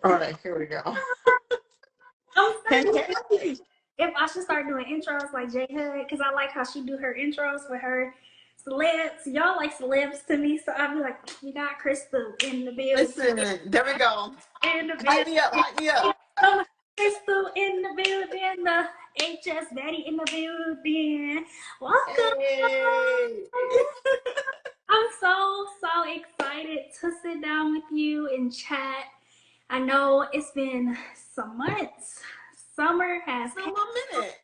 All right, here we go. I'm Hey, starting hey. if I should start doing intros like J Hood, because I like how she do her intros with her celebs. Y'all like celebs to me, so I'll be like, we got Crystal in the building, Listen, there we go. in the Hype me up, building. hype me up. Oh, Crystal in the building, the HS Daddy in the building. Welcome. Hey. I'm so excited to sit down with you and chat. I know it's been some months. Summer has It's been a little minute.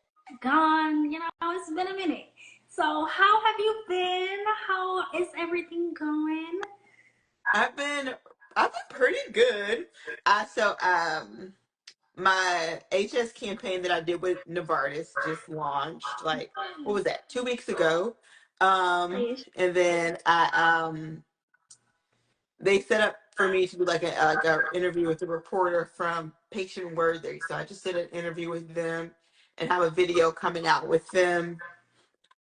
gone. It's been a minute. So, how have you been? How is everything going? I've been I've been pretty good. So my HS campaign that I did with Novartis just launched like what was that, 2 weeks ago. And then I they set up for me to do like a interview with a reporter from Patient Worthy. So I just did an interview with them and have a video coming out with them.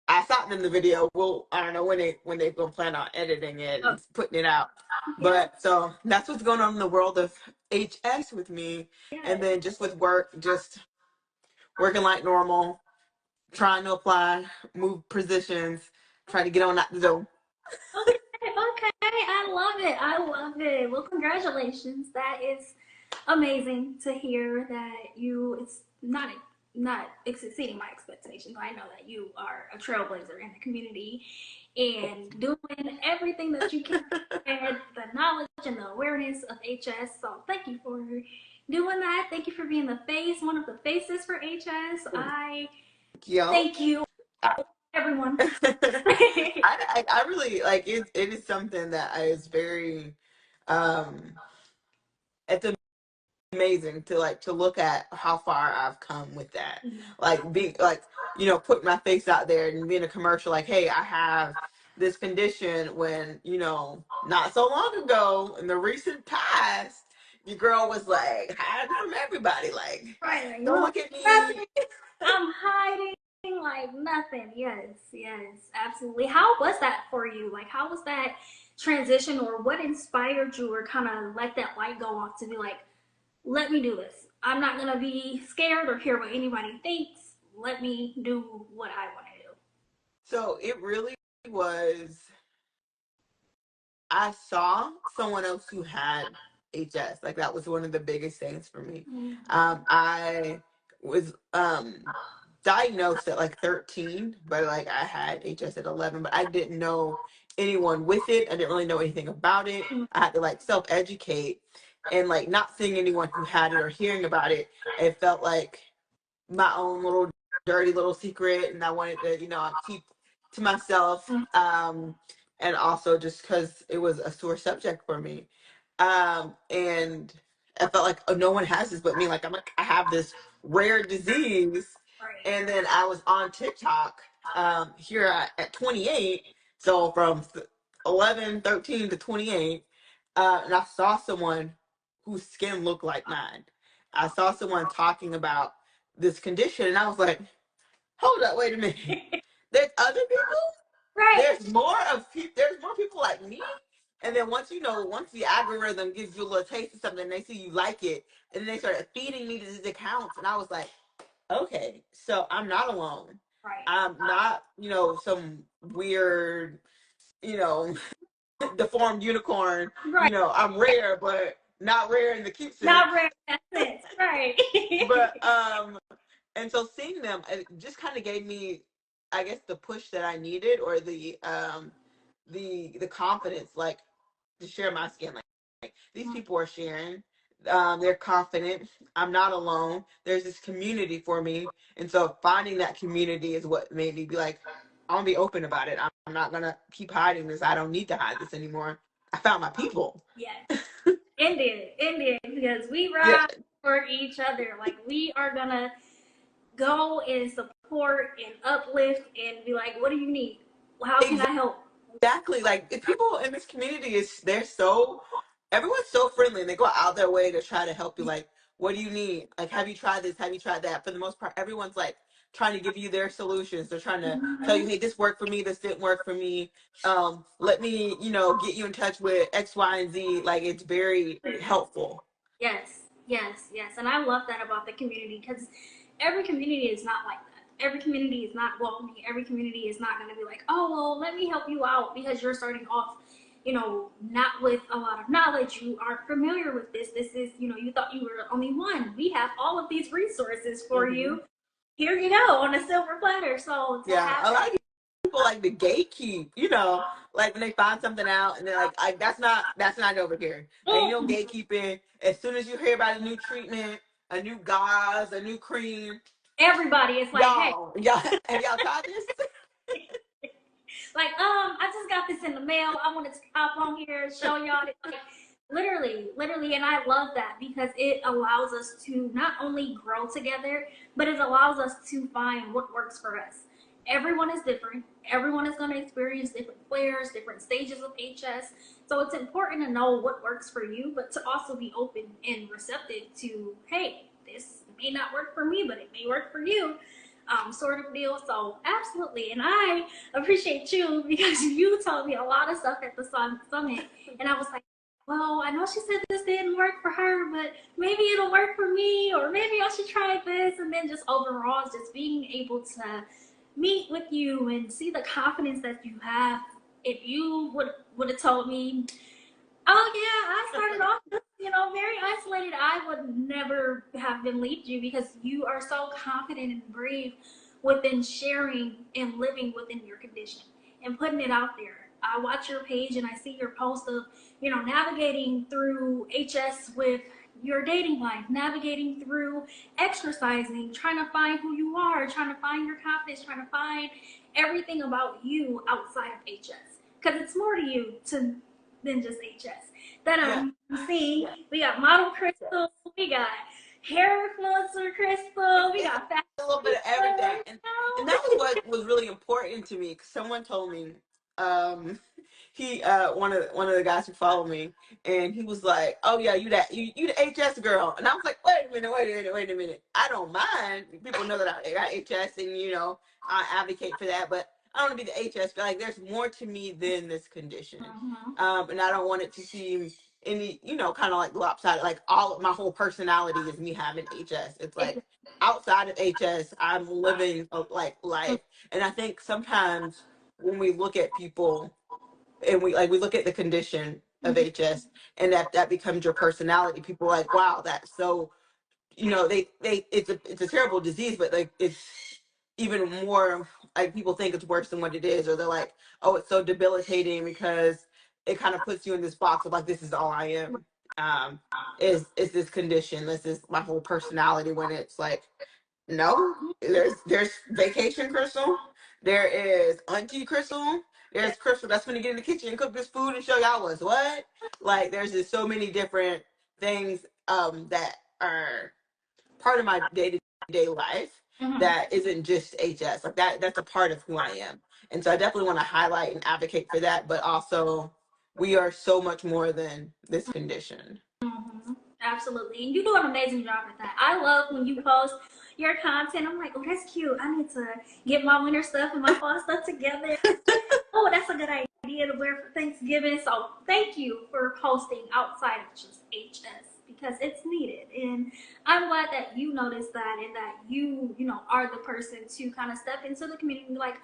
I thought in the video, well, I don't know when they gonna plan on editing it Oh, and putting it out. yeah, But so that's what's going on in the world of HS with me. And yeah. then just with work, just working like normal, trying to apply, move positions, trying to get on that zone. Okay. I love it. I love it. Well, congratulations. That is amazing to hear that you. It's not exceeding my expectations. I know that you are a trailblazer in the community and doing everything that you can spread the knowledge and the awareness of HS. So thank you for doing that. Thank you for being the face, one of the faces for HS. I Yo. thank you, I, everyone. I really like it. It is something that is very um it's amazing to like to look at how far I've come with that. Like being like, putting my face out there and being a commercial like, hey, I have this condition when, not so long ago in the recent past, your girl was like hiding from everybody. Like, Right, don't no, look at me. nothing. I'm hiding like nothing. Yes, yes, absolutely. How was that for you? Like, how was that transition, or what inspired you, or kind of let that light go off to be like, let me do this. I'm not gonna be scared or care what anybody thinks. Let me do what I want to do. So it really was I saw someone else who had HS. Like that was one of the biggest things for me. I was diagnosed at like 13, but like I had HS at 11, but I didn't know anyone with it. I didn't really know anything about it. I had to like self-educate, and like not seeing anyone who had it or hearing about it, it felt like my own little dirty little secret, and I wanted to, keep to myself. And also just because it was a sore subject for me. And I felt like, oh, no one has this but me. Like I have this rare disease. Right. And then I was on TikTok here at 28. So from 11, 13 to 28. And I saw someone whose skin looked like mine. I saw someone talking about this condition, and I was like, hold up, wait a minute. There's other people. Right. There's more people like me. And then once the algorithm gives you a little taste of something, they see you like it, and then they started feeding me to these accounts, and I was like, okay, so I'm not alone. Right. I'm not, some weird, you know, deformed unicorn. Right. I'm rare, but not rare in the cute sense. Not rare in that sense. Right. But and so seeing them, it just kind of gave me, I guess, the push that I needed, or the confidence, like, to share my skin. Like these people are sharing. They're confident. I'm not alone. There's this community for me, and so finding that community is what made me be like, I'm gonna be open about it. I'm not gonna keep hiding this. I don't need to hide this anymore. I found my people. Yes. Indeed, because we Yeah, ride for each other. Like, we are gonna go and support and uplift and be like, what do you need? How can I help? exactly. Like if people in this community they're so everyone's so friendly, and they go out their way to try to help you. Like, what do you need? Like, have you tried this? Have you tried that? For the most part, everyone's like trying to give you their solutions. They're trying to tell you, hey, this worked for me, this didn't work for me. Let me, get you in touch with X, Y, and Z. Like, it's very helpful. Yes, yes, yes. And I love that about the community because every community is not like that. Every community is not welcoming. Every community is not going to be like, oh, well, let me help you out because you're starting off, not with a lot of knowledge. You aren't familiar with this. This is, you thought you were only one. We have all of these resources for Hmm. you. Here you go on a silver platter. So to Yeah, have a lot that, of people like to gatekeep, like when they find something out and they're like, that's not over here. And mm, gatekeeping. As soon as you hear about a new treatment, a new gauze, a new cream, everybody is like, hey, y'all, have y'all tried this? like, I just got this in the mail. I wanted to hop on here and show y'all. Like, literally, and I love that because it allows us to not only grow together, but it allows us to find what works for us. Everyone is different. Everyone is going to experience different flares, different stages of HS. So it's important to know what works for you, but to also be open and receptive to, hey, this may not work for me, but it may work for you, sort of deal. So absolutely, and I appreciate you because you told me a lot of stuff at the summit, and I was like, well, I know she said this didn't work for her, but maybe it'll work for me, or maybe I should try this. And then just overall, just being able to meet with you and see the confidence that you have. If you would have told me, oh yeah, I started off very isolated, I would never have believed you because you are so confident and brave within sharing and living within your condition and putting it out there. I watch your page and I see your post of, navigating through HS with your dating life, navigating through exercising, trying to find who you are, trying to find your confidence, trying to find everything about you outside of HS. Because it's more to you than just HS. That Yeah, I'm seeing. yeah. We got model Crystal, we got hair influencer Crystal, we It's got fashion a little bit of everything, Crystal. and that was what was really important to me. 'Cause someone told me, um, he one of the guys who followed me, and he was like, "Oh yeah, you the HS girl," and I was like, "Wait a minute. I don't mind. People know that I got HS, and I advocate for that, but I don't want to be the HS girl. Like, there's more to me than this condition, Mm-hmm. and I don't want it to seem." Any, kind of like lopsided, like all of my whole personality is me having HS. It's like outside of HS, I'm living a like life. And I think sometimes when we look at people and we look at the condition of HS and that becomes your personality, people are like, wow, that's so, they it's a terrible disease, but like it's even more, like, people think it's worse than what it is, or they're like, oh, it's so debilitating because it kind of puts you in this box of like, this is all I am. um is this condition, this is my whole personality, when it's like, no, there's vacation Crystal, there is auntie Crystal, there's Crystal that's gonna get in the kitchen and cook this food and show y'all what's what. Like, there's just so many different things that are part of my day-to-day life Mm-hmm. that isn't just HS. Like, that's a part of who I am. And so I definitely want to highlight and advocate for that, but also we are so much more than this condition. Mm-hmm. Absolutely. And you do an amazing job at that. I love when you post your content. I'm like, oh, that's cute. I need to get my winter stuff and my fall stuff together. Oh, that's a good idea to wear for Thanksgiving. So thank you for posting outside of just HS because it's needed. And I'm glad that you noticed that and that you are the person to kind of step into the community and be like,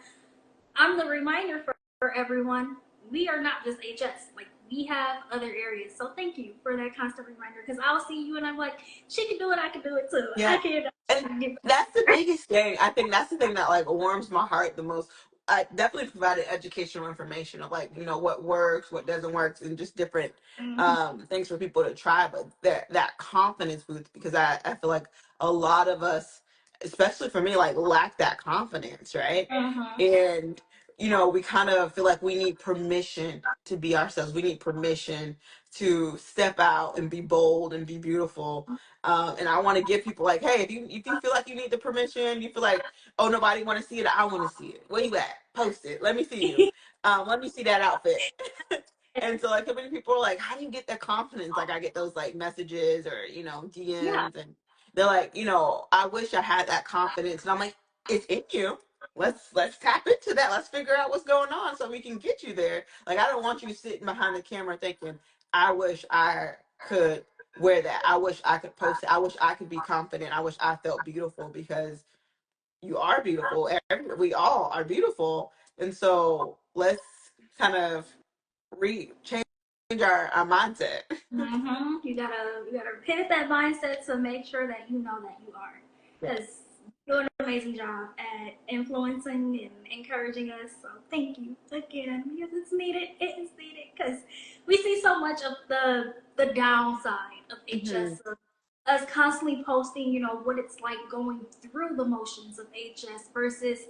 I'm the reminder for everyone. We are not just HS. Like, we have other areas. So thank you for that constant reminder. Because I'll see you and I'm like, she can do it. I can do it too. I Yeah. can. And that's the biggest thing. I think that's the thing that like warms my heart the most. I definitely provided educational information of like, what works, what doesn't work, and just different Mm-hmm. things for people to try. But that confidence boost, because I feel like a lot of us, especially for me, like, lack that confidence, right? Mm-hmm. And we kind of feel like we need permission to be ourselves. We need permission to step out and be bold and be beautiful. And I want to give people like, hey, if you feel like you need the permission, you feel like, oh, nobody want to see it, I want to see it. Where you at? Post it. Let me see you. Let me see that outfit. And so, like, so many people are like, how do you get that confidence? Like, I get those like messages or Yeah. DMs, and they're like, I wish I had that confidence, and I'm like, it's in you. Let's tap into that. Let's figure out what's going on so we can get you there. Like, I don't want you sitting behind the camera thinking, I wish I could wear that. I wish I could post it. I wish I could be confident. I wish I felt beautiful because you are beautiful. We all are beautiful. And so let's kind of change our mindset. You gotta pivot that mindset to make sure that you know that you are, Yes. because you're doing an amazing job at influencing and encouraging us. So thank you again, because it's needed. It is needed because we see so much of the downside of Hmm. HS. Of us constantly posting, what it's like going through the motions of HS versus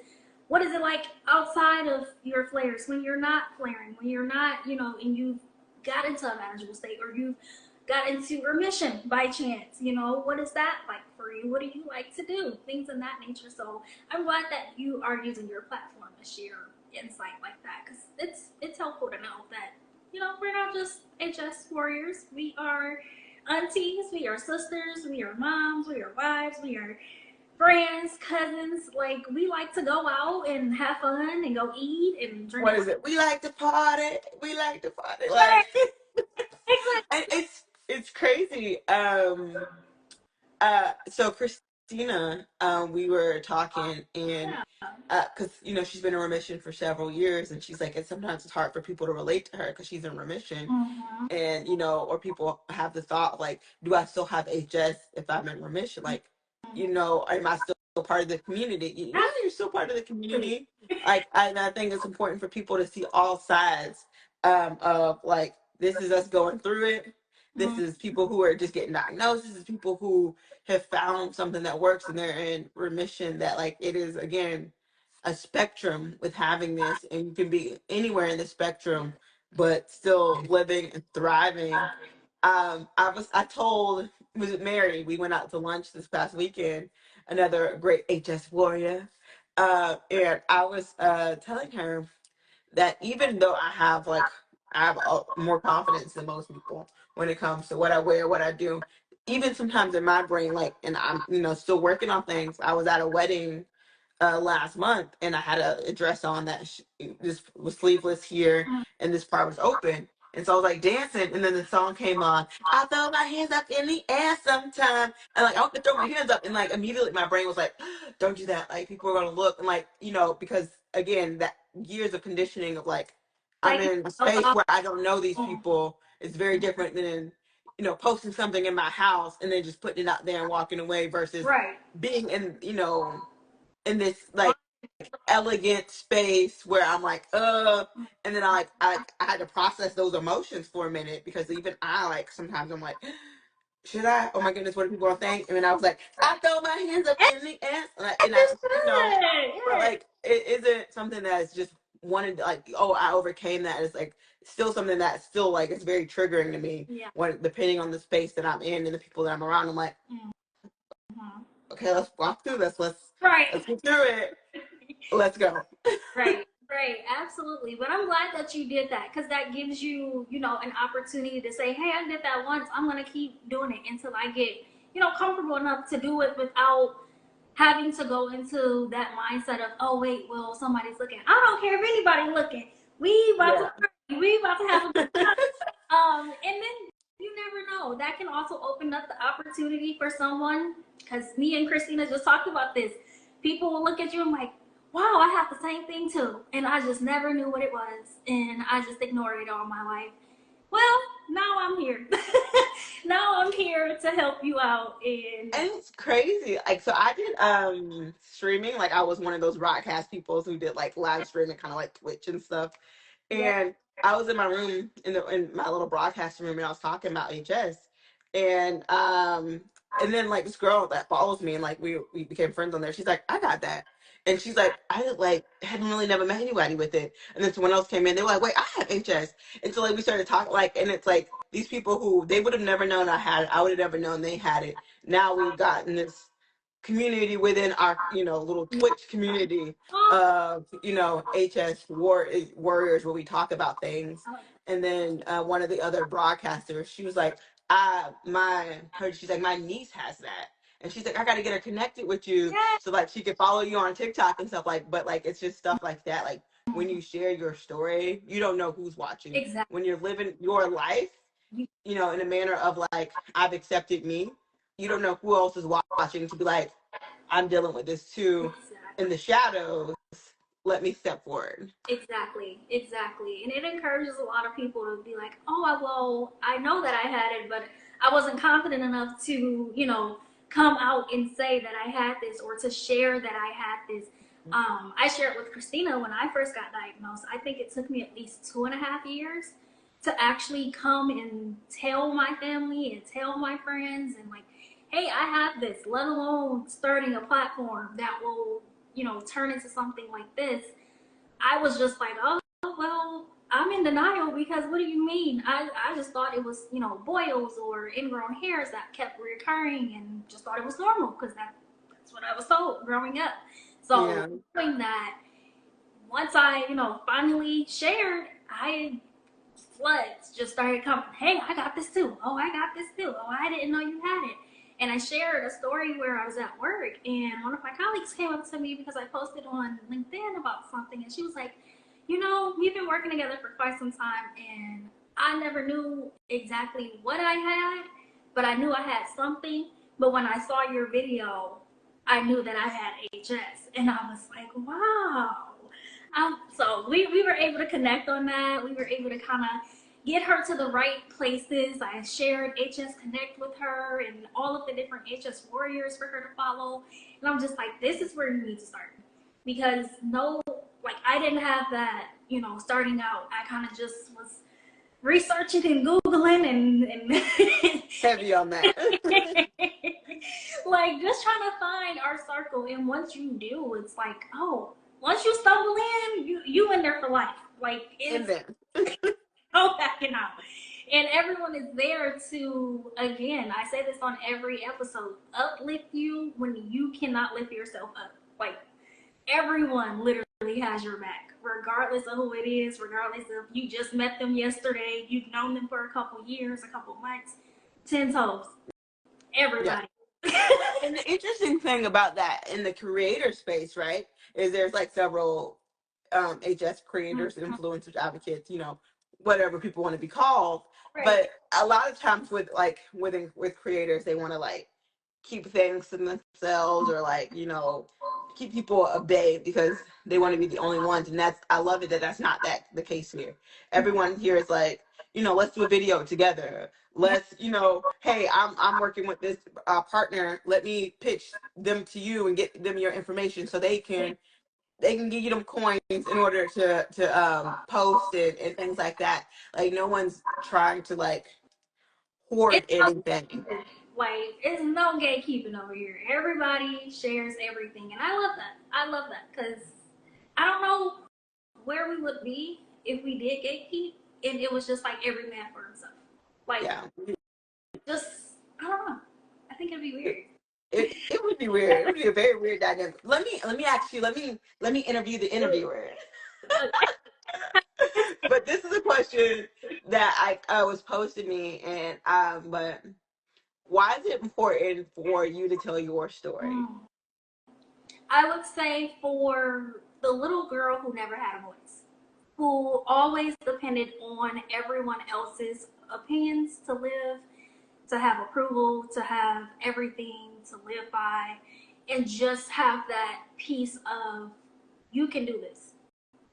what is it like outside of your flares when you're not flaring, when you're not, and you've got into a manageable state or you've got into remission by chance. What is that like for you? What do you like to do? Things in that nature. So I'm glad that you are using your platform to share insight like that, because it's helpful to know that we're not just HS warriors. We are aunties, we are sisters, we are moms, we are wives, we are friends, cousins. Like, we like to go out and have fun and go eat and drink What wine. is it? We like to party. We like to party. Right, Like and exactly. it's crazy. So Christina, we were talking, and Yeah. because she's been in remission for several years, and she's like, it's sometimes it's hard for people to relate to her because she's in remission, Mm-hmm. and or people have the thought like, do I still have HS if I'm in remission? Like, am I still part of the community? Yeah, you're still part of the Absolutely. community. Like, I think it's important for people to see all sides of like, this is us going through it. This Mm-hmm. is people who are just getting diagnosed. This is people who have found something that works and they're in remission. That, like, it is again a spectrum with having this, and you can be anywhere in the spectrum but still living and thriving. I told, was it Mary? We went out to lunch this past weekend, another great HS warrior. And I was telling her that even though I have more confidence than most people when it comes to what I wear, what I do, even sometimes in my brain, like, and I'm still working on things. I was at a wedding last month, and I had a dress on that this was sleeveless here, and this part was open. And so I was like dancing, and then the song came on. I throw my hands up in the air sometime, and like I went to throw my hands up, and like immediately my brain was like, "Don't do that! Like people are gonna look." And like because again, that years of conditioning of like I'm Taking in a yourself space out. where I don't know these Mm. people is very different than posting something in my house and then just putting it out there and walking away versus Right. being in in this like elegant space where I'm like, and then I had to process those emotions for a minute because even I like sometimes I'm like, should I? Oh my goodness, what are people gonna think? And then I was like, I throw my hands up in the air, and I Understood. but Yeah. like it isn't something that's just wanted like, oh, I overcame that. It's like still something that's still like it's very triggering to me Yeah. when depending on the space that I'm in and the people that I'm around. I'm like, Mm-hmm. okay, let's walk through this. Right. Let's get through it. Let's go. Right, right, absolutely. But I'm glad that you did that, because that gives you, an opportunity to say, hey, I did that once. I'm going to keep doing it until I get, comfortable enough to do it without having to go into that mindset of, oh, wait, well, somebody's looking. I don't care if anybody's looking. We about to Yeah. party. We about to have a good time. And then you never know. That can also open up the opportunity for someone, because me and Christina just talked about this. People will look at you and like, wow, I have the same thing too. And I just never knew what it was. And I just ignored it all my life. Well, now I'm here. Now I'm here to help you out. And And it's crazy. Like, so I did streaming. Like, I was one of those broadcast people who did like live streaming, kind of like Twitch and stuff. yeah. And I was in my room in my little broadcasting room, and I was talking about HS, and and then like this girl that follows me, and like we became friends on there. She's like, I got that, and she's like, I like hadn't really never met anybody with it. And then someone else came in. They were like, wait, I have HS, and so like we started talking like, and it's like these people who they would have never known I had it. I would have never known they had it. Now we've gotten this community within our little Twitch community Oh, of warriors where we talk about things. And then one of the other broadcasters, she was like, she's like, my niece has that, and she's like, I got to get her connected with you yeah. so like she can follow you on TikTok and stuff like. But like it's just stuff like that. Like when you share your story, you don't know who's watching. Exactly. When you're living your life, you know, in a manner of like, I've accepted me. You don't know who else is watching to be like, I'm dealing with this too in Exactly. the shadows. Let me step forward. Exactly, exactly. And it encourages a lot of people to be like, oh, well, I know that I had it, but I wasn't confident enough to, come out and say that I had this or to share that I had this. I shared with Christina when I first got diagnosed. I think it took me at least 2.5 years to actually come and tell my family and tell my friends and like, hey, I have this, let alone starting a platform that will, turn into something like this. I was just like, oh, well, I'm in denial because what do you mean? I just thought it was, boils or ingrown hairs that kept recurring and just thought it was normal because that's what I was told growing up. So Yeah. knowing that, once I, finally shared, floods just started coming. Hey, I got this too. Oh, I got this too. Oh, I didn't know you had it. And I shared a story where I was at work, and one of my colleagues came up to me because I posted on LinkedIn about something, and she was like, we've been working together for quite some time, and I never knew exactly what I had, but I knew I had something. But when I saw your video, I knew that I had HS, and I was like, wow. So we were able to connect on that. We were able to kind of get her to the right places. I shared HS Connect with her and all of the different HS warriors for her to follow. And I'm just like, this is where you need to start. Because no, like I didn't have that, starting out. I kind of just was researching and Googling and Heavy on that. like just trying to find our circle. And once you do, it's like, oh, once you stumble in, you in there for life. Like And it's then, no backing out. And everyone is there to, again, I say this on every episode, uplift you when you cannot lift yourself up. Like everyone literally has your back, regardless of who it is, regardless of you just met them yesterday, you've known them for a couple years, a couple months, 10 toes, yeah. everybody. And the interesting thing about that in the creator space, right, is there's like several HS creators, influencers, advocates, you know, whatever people want to be called. Right. But a lot of times with like with creators, they want to like keep things to themselves or like, you know, keep people at bay because they want to be the only ones. And that's, I love it that that's not that the case here. Everyone here is like, you know, let's do a video together. Let's, you know, hey, I'm working with this partner. Let me pitch them to you and get them your information so they can give you them coins in order to post and things like that. Like no one's trying to like hoard It's no anything. gatekeeping. Like, it's no gatekeeping over here. Everybody shares everything. And I love that. I love that because I don't know where we would be if we did gatekeep and it was just like every man for himself. Like, Yeah. just, I don't know. I think it'd be weird. It would be weird. It would be a very weird dynamic. Let me ask you. Let me interview the interviewer. But this is a question that I was posed to me, and but why is it important for you to tell your story? Mm. I would say for the little girl who never had a voice, who always depended on everyone else's opinions to live, to have approval, to have everything to live by, and just have that piece of you can do this.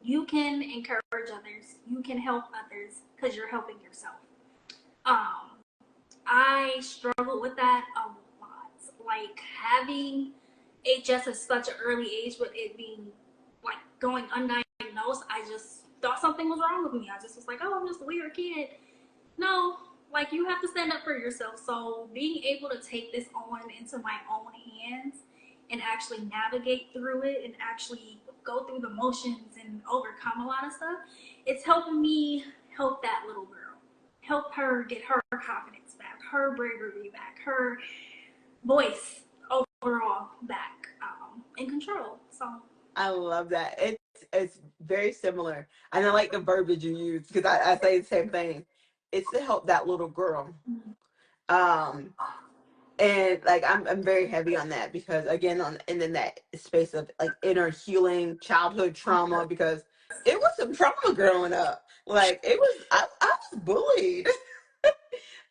You can encourage others. You can help others because you're helping yourself. Um, I struggle with that a lot. Like having HS at such an early age, with it being like going undiagnosed, I just thought something was wrong with me. I just was like, oh, I'm just a weird kid. No, like you have to stand up for yourself. So being able to take this on into my own hands and actually navigate through it and actually go through the motions and overcome a lot of stuff, it's helping me help that little girl, help her get her confidence back, her bravery back, her voice overall back, in control. So I love that. It's very similar, and I like the verbiage you use because I say the same thing. It's to help that little girl. Um, and like I'm very heavy on that because again on and in that space of like inner healing, childhood trauma because it was some trauma growing up. Like it was I was bullied.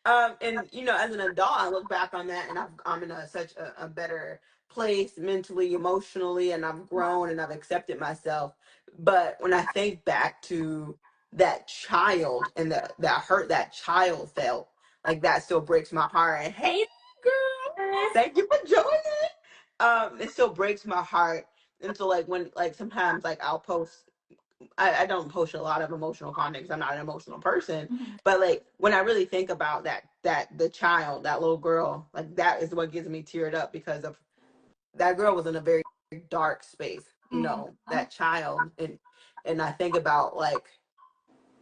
And as an adult, I look back on that, and I'm in such a better place mentally, emotionally, and I've grown and I've accepted myself. But when I think back to that child and that hurt that child felt, like that still breaks my heart. And hey, girl, thank you for joining. It still breaks my heart. And so like when like sometimes like I'll post, I don't post a lot of emotional content because I'm not an emotional person. Mhm. But like when I really think about that the child, that little girl, like that is what gets me teared up because of that girl was in a very dark space, Mhm. that child. And I think about like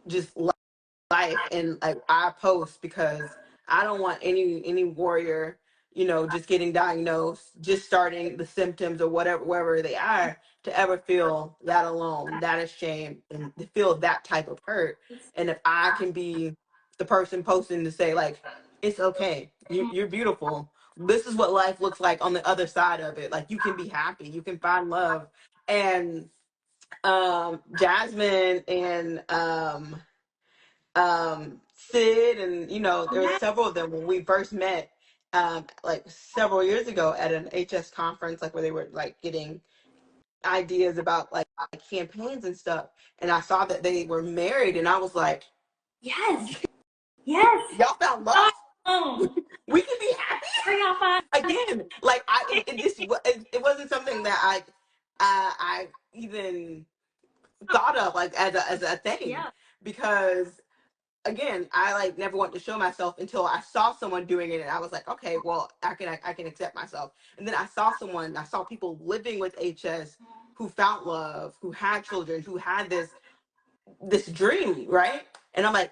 just life, and like I post because I don't want any warrior, just getting diagnosed, just starting the symptoms or whatever wherever they are, to ever feel that alone, that ashamed, and to feel that type of hurt. And if I can be the person posting to say like, it's okay, you're beautiful, this is what life looks like on the other side of it, like you can be happy, you can find love. And Jasmine and Sid, and there were several of them when we first met, like several years ago at an HS conference, like where they were like getting ideas about like campaigns and stuff. And I saw that they were married, and I was like, Yes. Yes. y'all found love. Oh, We can be happy where y'all find? again. Like it wasn't something that I even thought of like as a thing, Yeah. because again, I like never wanted to show myself until I saw someone doing it, and I was like, okay, well, I can accept myself. And then I saw people living with HS who found love, who had children, who had this dream, right? And I'm like,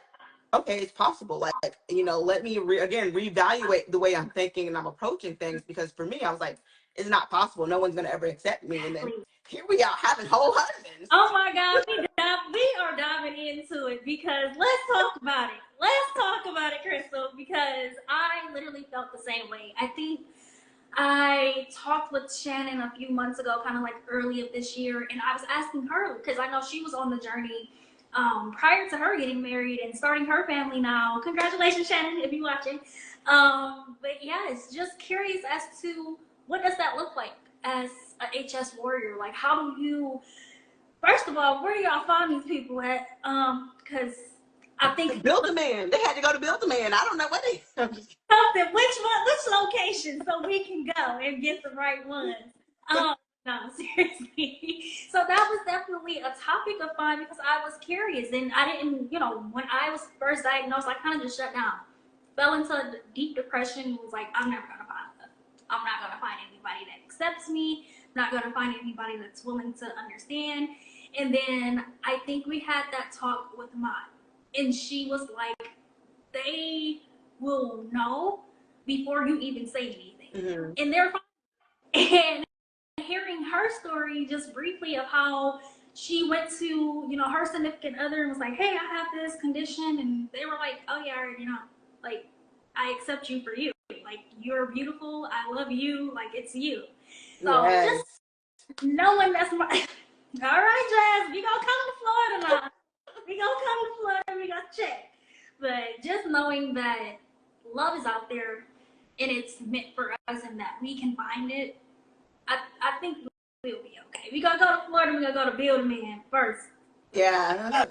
okay, it's possible. Like, let me again reevaluate the way I'm thinking and I'm approaching things, because for me, I was like, it's not possible. No one's gonna ever accept me. And then Exactly. here we are having whole husbands. Oh my God, we are diving into it because let's talk about it. Let's talk about it, Crystal, because I literally felt the same way. I think I talked with Shannon a few months ago, kind of like early of this year, and I was asking her because I know she was on the journey prior to her getting married and starting her family now. Congratulations, Shannon, if you're watching. But yeah, it's just curious as to what does that look like as a HS warrior? Like, how do you first of all, where do y'all find these people at? Because I think Build a man. They had to go to Build a Man. I don't know what they. something. Which location, so we can go and get the right ones. Um, no, seriously. So that was definitely a topic of mine because I was curious and I didn't, when I was first diagnosed, I kind of just shut down, fell into a deep depression. Was like, I'm never gonna find love. I'm not gonna find anybody that accepts me. I'm not gonna find anybody that's willing to understand. And then I think we had that talk with Mott, and she was like, they will know before you even say anything. Mm-hmm. And they're fine. And hearing her story just briefly of how she went to, her significant other and was like, hey, I have this condition. And they were like, oh, yeah, I already know. Like, I accept you for you. Like, you're beautiful. I love you. Like, it's you. So Yes. just knowing that's my. All right, Jazz, we gonna come to Florida now. We gonna come to Florida. We gonna check. But just knowing that love is out there and it's meant for us and that we can find it, I think we'll be okay. We gonna go to Florida. We gonna go to Build a Man first. Yeah.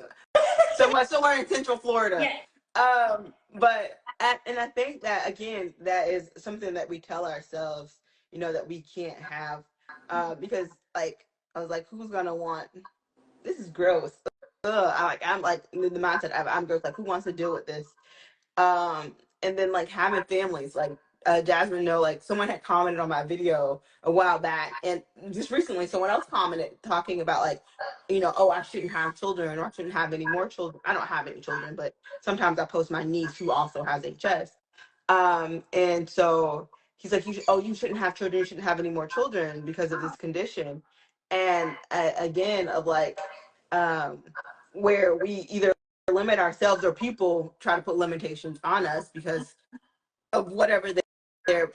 Somewhere in Central Florida. Yeah. And I think that again, that is something that we tell ourselves, that we can't have, because like I was like, who's gonna want? This is gross. Ugh. I'm like in the mindset I'm gross. Like, who wants to deal with this? And then like having families, like Jasmine, like someone had commented on my video a while back, and just recently someone else commented talking about like, oh, I shouldn't have children, or I shouldn't have any more children. I don't have any children, but sometimes I post my niece who also has HS. And so he's like, you shouldn't have children, you shouldn't have any more children because of this condition. And again, of like, where we either limit ourselves or people try to put limitations on us because of whatever their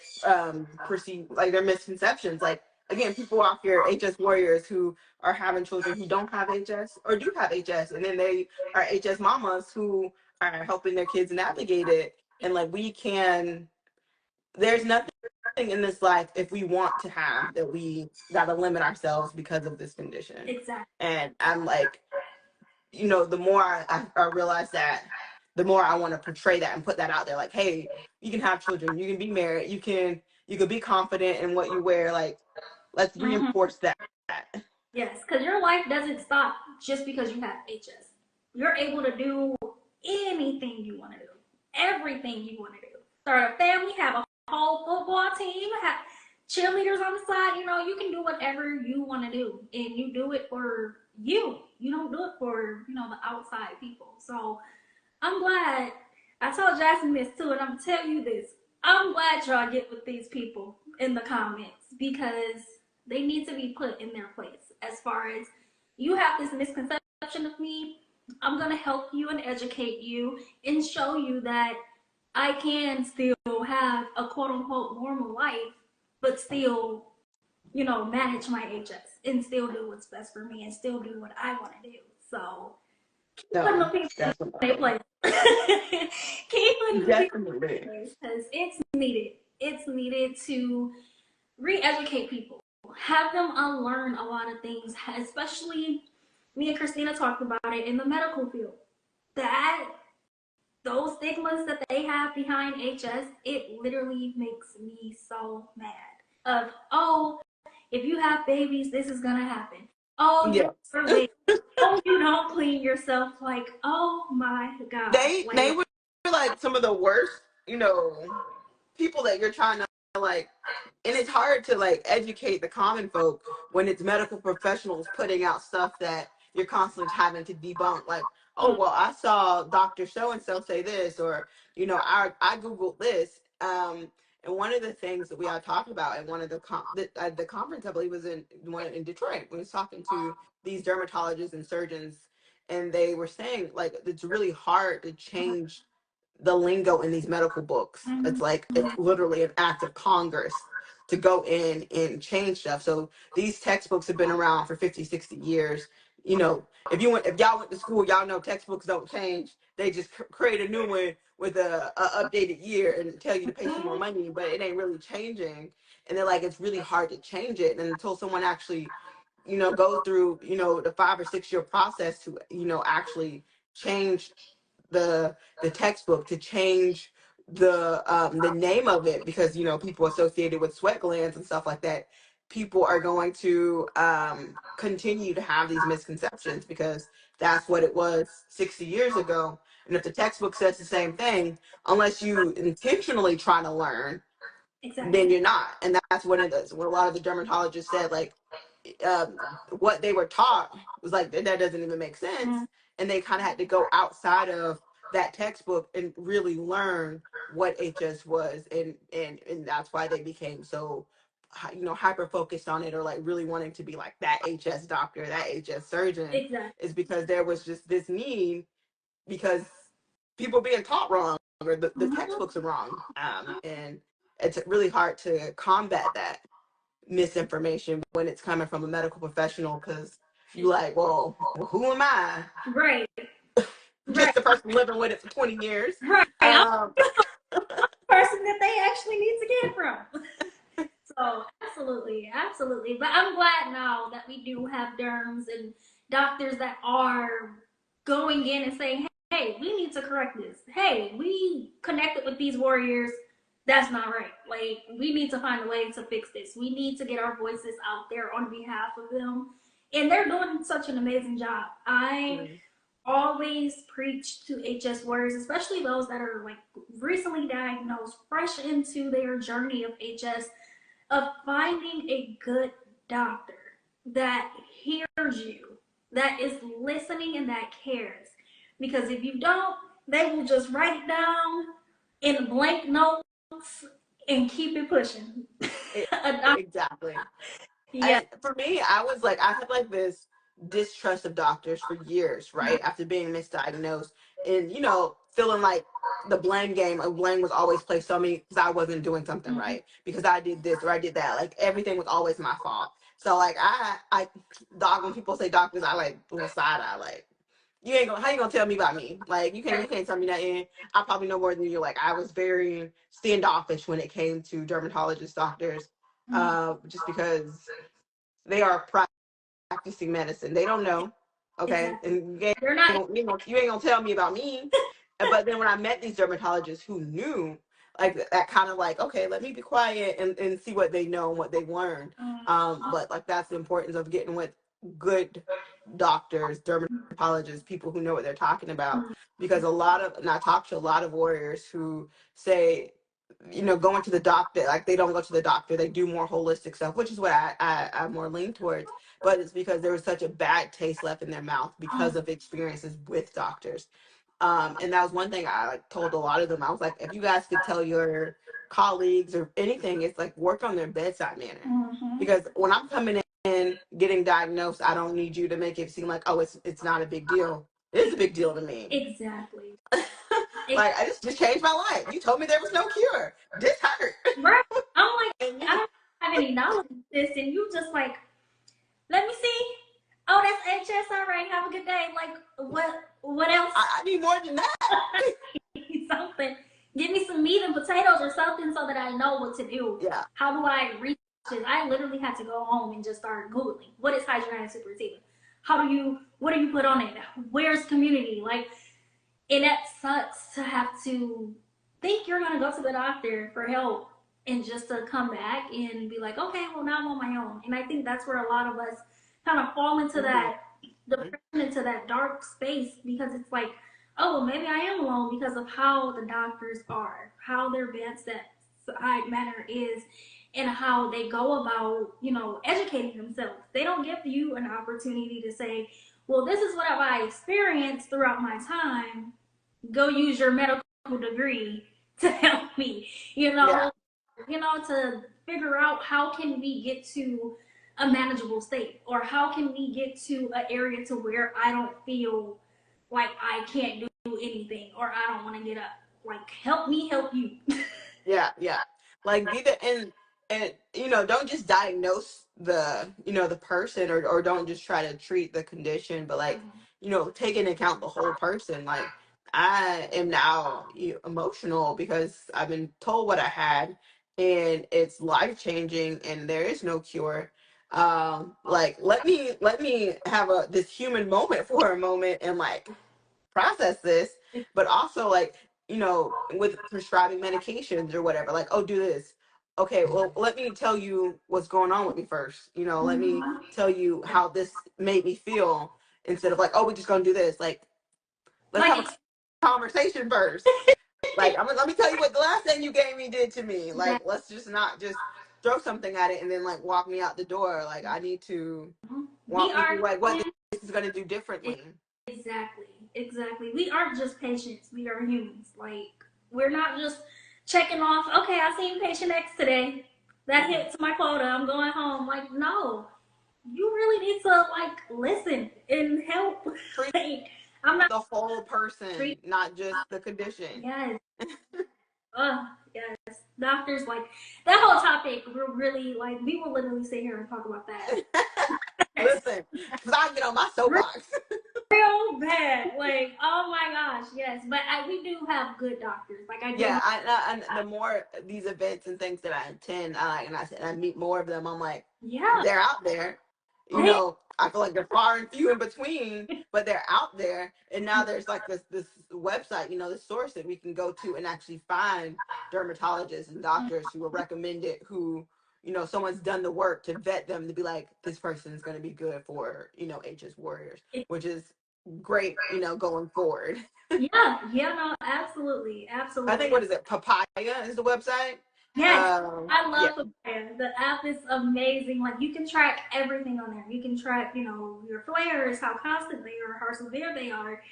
perceived, like their misconceptions. Like again, people out here, HS warriors, who are having children who don't have HS or do have HS, and then they are HS mamas who are helping their kids navigate it. and like we can, there's nothing in this life if we want to have that we gotta limit ourselves because of this condition. Exactly. And I'm like, the more I realize that, the more I want to portray that and put that out there. Like, hey, you can have children, you can be married, you can be confident in what you wear. Like, let's Mm-hmm. reinforce that. Yes, because your life doesn't stop just because you have HS. You're able to do anything you want to do, everything you want to do. Start a family, have a whole football team, have cheerleaders on the side. You can do whatever you want to do, and you do it for you. You don't do it for the outside people. So I'm glad. I told Jackson this too, and I'm gonna tell you this. I'm glad y'all get with these people in the comments because they need to be put in their place. As far as you have this misconception of me, I'm gonna help you and educate you and show you that I can still have a quote unquote normal life, but still, manage my HS and still do what's best for me and still do what I want to do. So putting the No, people in their definitely. place. Keep putting the people in Definitely. their place because it's needed. It's needed to re-educate people, have them unlearn a lot of things, especially me and Christina talked about it in the medical field. That those stigmas that they have behind HS, it literally makes me so mad. Of if you have babies, this is gonna happen. Oh, Yes. you're baby. Oh, you don't clean yourself. Like, oh my god. They Like, were like some of the worst, people that you're trying to like, and it's hard to like educate the common folk when it's medical professionals putting out stuff that you're constantly having to debunk. Like, oh mm, well, I saw Dr. So and so say this, or I googled this. And one of the things that we all talked about at one of the conference, I believe, was in one in Detroit. We was talking to these dermatologists and surgeons, and they were saying like it's really hard to change the lingo in these medical books. It's mm, like it's literally an act of Congress to go in and change stuff. So these textbooks have been around for 50, 60 years. If y'all went to school, y'all know textbooks don't change. They just create a new one with a updated year and tell you to pay some more money, but it ain't really changing. And they're like, it's really hard to change it. And until someone actually go through, the 5 or 6 year process to, actually change the textbook, to change the name of it, because people associated with sweat glands and stuff like that, people are going to continue to have these misconceptions because that's what it was 60 years ago. And if the textbook says the same thing, unless you intentionally try to learn, then exactly. you're not. And that's what it is. What a lot of the dermatologists said, like, um, what they were taught was like that doesn't even make sense, Mm, and they kind of had to go outside of that textbook and really learn what HS was, and that's why they became so hyper focused on it, or like really wanting to be like that HS doctor, that HS surgeon, exactly. is because there was just this need, because people being taught wrong, or the Mm-hmm. textbooks are wrong, and it's really hard to combat that misinformation when it's coming from a medical professional, because you like, well, who am I? Right. Right. Just the person living with it for 20 years. Right. I'm Um, the person that they actually need to get from. So absolutely, absolutely. But I'm glad now that we do have derms and doctors that are going in and saying, "Hey, we need to correct this. Hey, we connected with these warriors. That's not right. Like, we need to find a way to fix this. We need to get our voices out there on behalf of them." And they're doing such an amazing job. I always preach to HS warriors, especially those that are like recently diagnosed, fresh into their journey of HS, of finding a good doctor that hears you, that is listening and that cares. Because if you don't, they will just write it down in blank notes and keep it pushing. exactly. Yeah. And for me, I had like this distrust of doctors for years, right? After being misdiagnosed, and feeling like the blame game of blame was always placed on me because I wasn't doing something Mm-hmm. right, because I did this or I did that. Like everything was always my fault. So like I dog when people say doctors, I like little side eye, like you ain't gonna how you gonna tell me about me? Like you can't tell me nothing. I probably know more than you. Like I was very standoffish when it came to dermatologist doctors, just because they are practicing medicine. They don't know, okay, Exactly. and you ain't, They're not. you ain't gonna tell me about me. But then when I met these dermatologists who knew, like that kind of like, okay, let me be quiet and see what they know and what they learned. But like that's the importance of getting with good doctors, dermatologists, people who know what they're talking about. Because a lot of, and I talk to a lot of warriors who say, going to the doctor, like they don't go to the doctor, they do more holistic stuff, which is what I more lean towards. But it's because there was such a bad taste left in their mouth because of experiences with doctors. And that was one thing I like told a lot of them. I was like, if you guys could tell your colleagues or anything, it's like work on their bedside manner. Because when I'm coming in getting diagnosed, I don't need you to make it seem like, oh, it's not a big deal. It is a big deal to me. Exactly. Like I just changed my life. You told me there was no cure. This hurt. Right. I'm like, And I don't have any knowledge of this, and you just like, let me see. Oh, that's HS. All right. Have a good day. Like, what else? I need more than that. Something. Give me some meat and potatoes or something so that I know what to do. Yeah. How do I research it? I literally had to go home and just start Googling. What is hydrogenated supersativa? What do you put on it? Where's community? Like, and that sucks to have to think you're gonna go to the doctor for help and just to come back and be like, okay, well now I'm on my own. And I think that's where a lot of us kind of fall into Mm-hmm. that depression, into that dark space because it's like, oh, well, maybe I am alone because of how the doctors are, how their bedside manner is, and how they go about, educating themselves. They don't give you an opportunity to say, well, this is what have I experienced throughout my time. Go use your medical degree to help me, Yeah. to figure out how can we get to a manageable state or how can we get to an area to where I don't feel like I can't do anything or I don't want to get up. Like help me help you. Yeah, yeah. Like be the and don't just diagnose the person or don't just try to treat the condition, but like, take into account the whole person. Like I am now emotional because I've been told what I had and it's life changing and there is no cure. Like let me have this human moment for a moment and like process this, but also like, with prescribing medications or whatever, like, oh, do this. Okay, well, let me tell you what's going on with me first. Let me tell you how this made me feel instead of like, oh, we're just gonna do this. Like, let's have a Like conversation first. Like, let me tell you what the last thing you gave me did to me. Like, exactly. let's just not just throw something at it and then like walk me out the door. Like, I need to We walk me are through like what this is gonna do differently. exactly, exactly. We aren't just patients. We are humans. Like we're not just checking off. Okay, I seen patient X today. That Hmm. hits my quota. I'm going home. Like no, you really need to like listen and help. Treat Like I'm not the whole person, treating. not just the condition. Yes. Yes. Doctors like that whole topic. We're really like we will literally sit here and talk about that. Listen, because I get on my soapbox. Real bad. Like, oh my gosh, yes. But we do have good doctors. Like, I do Yeah, have. the more these events and things that I attend, and I meet more of them. I'm like, Yeah, they're out there. they. I feel like they're far and few in between, but they're out there. And now there's like this website, this source that we can go to and actually find dermatologists and doctors who are recommended, who someone's done the work to vet them to be like, this person is going to be good for HS warriors, which is great, going forward. Yeah, yeah, no, absolutely, I think, absolutely. what is it? Papaya is the website. Yes, I Yeah. love Papaya. The app is amazing. Like, you can track everything on there. You can track, your flares, how constant they are, how severe they are.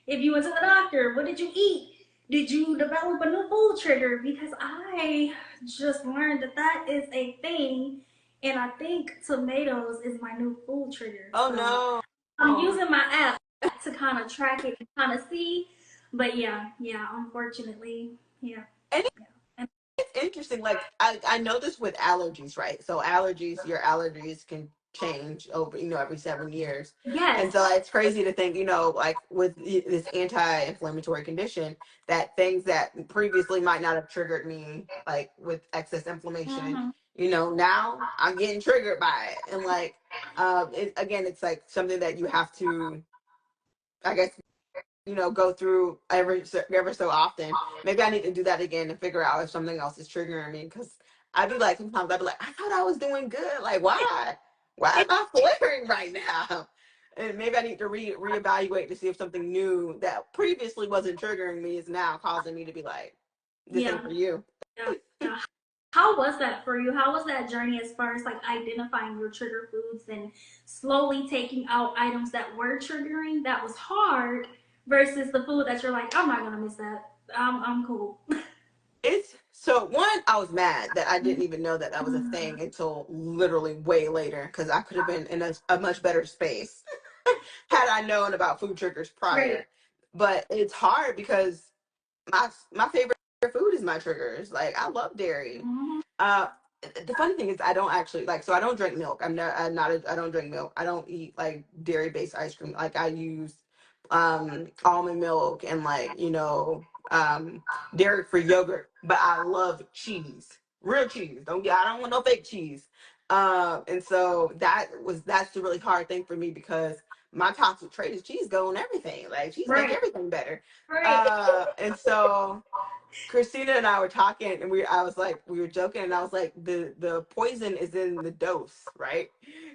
If you went to the doctor, what did you eat? Did you develop a new food trigger? Because I just learned that is a thing, and I think tomatoes is my new food trigger. Oh So no. I'm using my app to kind of track it and kind of see. But yeah, yeah, unfortunately, yeah, And yeah. And it's interesting. Like I know this with allergies, right? So allergies, your allergies can change over, every 7 years. Yes. And so it's crazy to think, like with this anti-inflammatory condition, that things that previously might not have triggered me, like with excess inflammation, Mm-hmm. now I'm getting triggered by it. And like, again, it's like something that you have to, I guess, go through ever so often. Maybe I need to do that again and figure out if something else is triggering me. Because I'd be like, sometimes I'd be like, I thought I was doing good. Like, why? Why am I flaring right now? And maybe I need to reevaluate to see if something new that previously wasn't triggering me is now causing me to be like, this Yeah. ain't for you. Yeah. Yeah. How was that for you? How was that journey as far as like identifying your trigger foods and slowly taking out items that were triggering? That was hard versus the food that you're like, I'm not gonna miss that. I'm cool. It's so one, I was mad that I didn't even know that that was a thing until literally way later because I could have been in a much better space had I known about food triggers Right. prior. But it's hard because my favorite food is my triggers. Like I love dairy. Mm-hmm. Uh, the funny thing is I don't actually like. So I don't drink milk. I don't drink milk. I don't eat like dairy based ice cream. Like I use almond milk and like dairy free yogurt. But I love cheese, real cheese. I don't want no fake cheese. And so that's the really hard thing for me because my toxic trait is cheese go on everything. Like cheese make Right. everything better. Right. And so Christina and I were talking, and I was like, we were joking, and I was like, the poison is in the dose, right?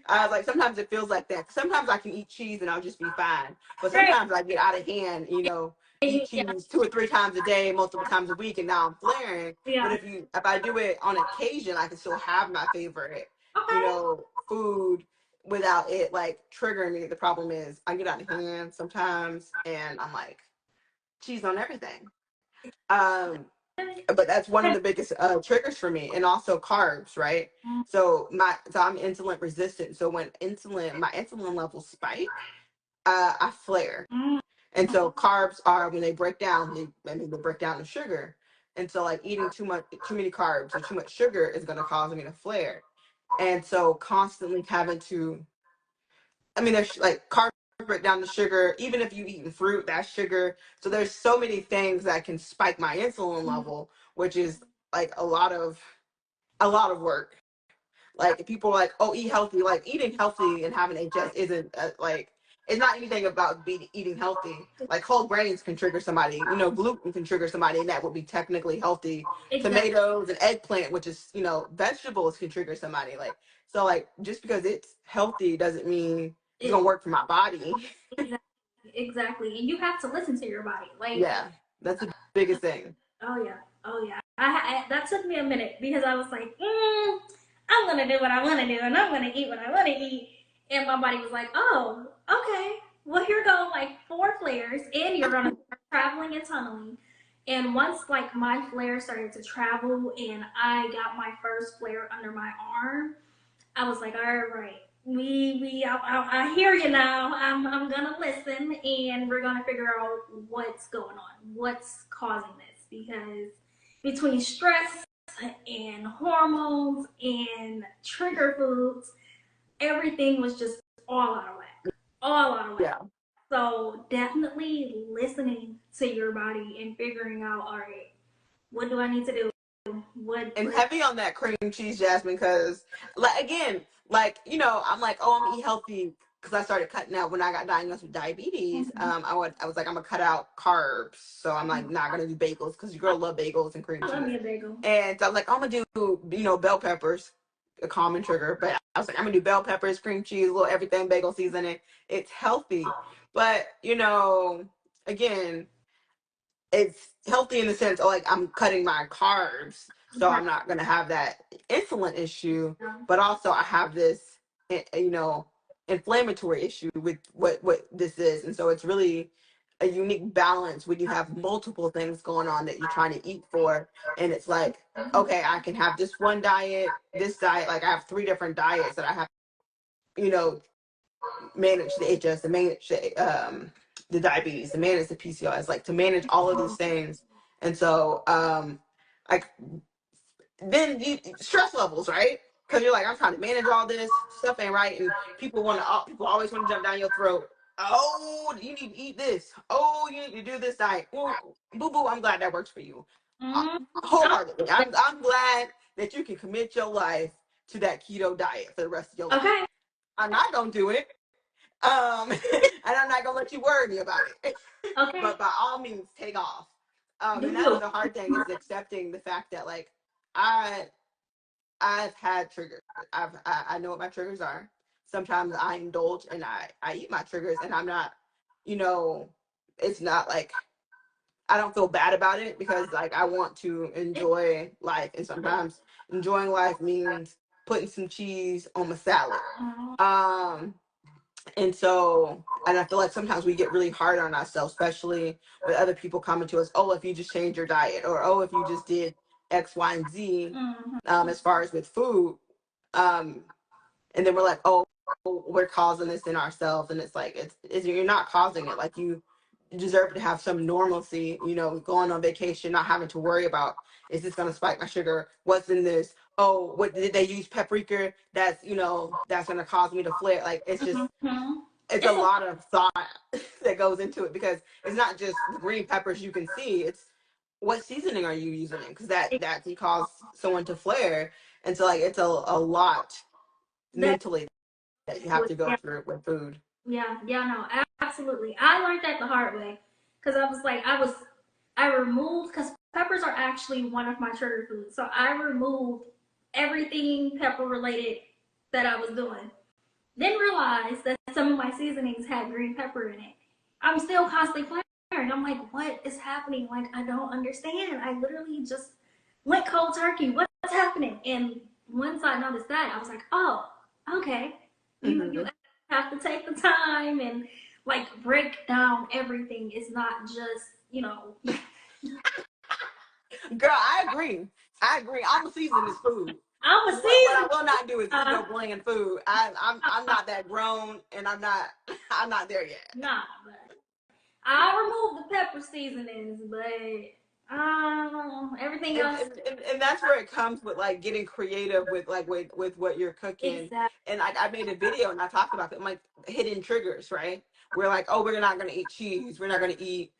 I was like, sometimes it feels like that. Sometimes I can eat cheese and I'll just be fine, but Right. sometimes I get out of hand, eat Yeah. cheese 2 or 3 times a day, multiple times a week, and now I'm flaring. But Yeah. if I do it on occasion, I can still have my favorite, Okay. food without it like triggering me. The problem is I get out of hand sometimes, and I'm like, cheese on everything. Um, but that's one of the biggest triggers for me, and also carbs, right? So I'm insulin resistant, so when my insulin levels spike, I flare. Mm-hmm. And so carbs are, when they break down, they break down to sugar. And so like eating too many carbs or too much sugar is going to cause me to flare. And so constantly having to, there's like carbs break down the sugar. Even if you eat fruit, that's sugar. So there's so many things that can spike my insulin level, which is like a lot of work. Like people are like, oh, eat healthy. Like eating healthy and having HS isn't like, it's not anything about eating healthy. Like whole grains can trigger somebody. Gluten can trigger somebody, and that would be technically healthy. Exactly. Tomatoes and eggplant, which is vegetables, can trigger somebody. Like so, like just because it's healthy doesn't mean it's It, gonna work for my body. exactly. Exactly. And you have to listen to your body. Like, Yeah, that's the biggest thing. oh yeah, oh yeah. That took me a minute because I was like, I'm gonna do what I want to do, and I'm gonna eat what I want to eat, and my body was like, oh, okay. Well, here go like 4 flares, and you're gonna start traveling and tunneling. And once like my flare started to travel, and I got my first flare under my arm, I was like, all right, I hear you now. I'm gonna listen, and we're gonna figure out what's going on, what's causing this, because between stress and hormones and trigger foods, everything was just all out of whack, all out of whack. Yeah. So definitely listening to your body and figuring out, all right, what do I need to do? And What heavy on that cream cheese, Jasmine, because like again, like I'm like, oh, I'm gonna eat healthy because I started cutting out when I got diagnosed with diabetes. I was like, I'm gonna cut out carbs, so I'm like not gonna do bagels because your girl love bagels and cream I love cheese. me a bagel. And so I was like, I'm gonna do bell peppers, a common trigger, but I was like, I'm gonna do bell peppers, cream cheese, little everything, bagel seasoning. It's healthy, but again, it's healthy in the sense of like I'm cutting my carbs, so Right. I'm not gonna have that insulin issue, Yeah. but also I have this, inflammatory issue with what this is, and so it's really a unique balance when you have multiple things going on that you're trying to eat for, and it's like, okay, I can have this one diet, this diet, like I have 3 different diets that I have, you know, manage the HS, to manage the diabetes, to manage the PCOS, like to manage all of these things. And so like then stress levels, right? because you're like, I'm trying to manage all this stuff ain't right, and people always want to jump down your throat. Oh, you need to eat this. Oh, you need to do this diet. Well, boo boo, I'm glad that works for you. Uh, Mm-hmm. Wholeheartedly, I'm glad that you can commit your life to that keto diet for the rest of your life. Okay. I'm not gonna do it, and I'm not gonna let you worry me about it. Okay. But by all means, take off. Do And that's you? the hard thing, is accepting the fact that like I I've had triggers. I know what my triggers are. Sometimes I indulge and I eat my triggers, and I'm not, you know, it's not like I don't feel bad about it, because like I want to enjoy life, and sometimes enjoying life means putting some cheese on my salad. Um and so, and I feel like sometimes we get really hard on ourselves, especially with other people coming to us, oh, if you just change your diet, or oh, if you just did X, Y, and Z, Mm-hmm. as far as with food. Um, and then we're like, oh, we're causing this in ourselves. And it's like, you're not causing it. Like, you deserve to have some normalcy, going on vacation, not having to worry about, is this going to spike my sugar? What's in this? Oh, what did they use paprika? That's going to cause me to flare. Like, Mm-hmm. it's a It's a lot of thought that goes into it, because it's not just the green peppers you can see. It's what seasoning are you using, because that can cause someone to flare. And so like it's a lot that mentally that you have to go yeah, through with food. yeah, no, absolutely. I learned that the hard way because I was like, I removed because peppers are actually one of my trigger foods, so I removed everything pepper related that I was doing. Didn't realize that some of my seasonings had green pepper in it. I'm still constantly flaring. I'm like, what is happening? Like, I don't understand. I literally just went cold turkey. What's happening? And once I noticed that, I was like, oh, okay. You Hmm. have to take the time and like break down everything. It's not just Girl, I agree. I'm a seasoned food. I'm a What I season. will not do is eat Uh, no bland food. I'm not that grown, and I'm not I'm not there yet. nah, but I removed the pepper seasonings, but everything and, else. and, and and that's where it comes with like getting creative with like with what you're cooking. Exactly. And I made a video and I talked about it. I'm like, hidden triggers, right? We're like, oh, we're not gonna eat cheese, we're not gonna eat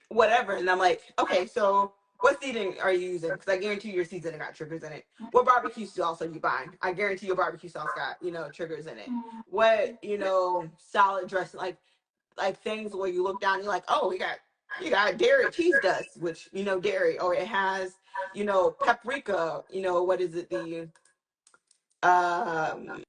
whatever. And I'm like, okay, so what seasoning are you using? Because I guarantee your seasoning got triggers in it. What barbecue sauce are you buying? I guarantee your barbecue sauce got triggers in it. What salad dressing, like things where you look down, you're like, oh, you got dairy cheese dust, which dairy, or it has paprika. What is it, um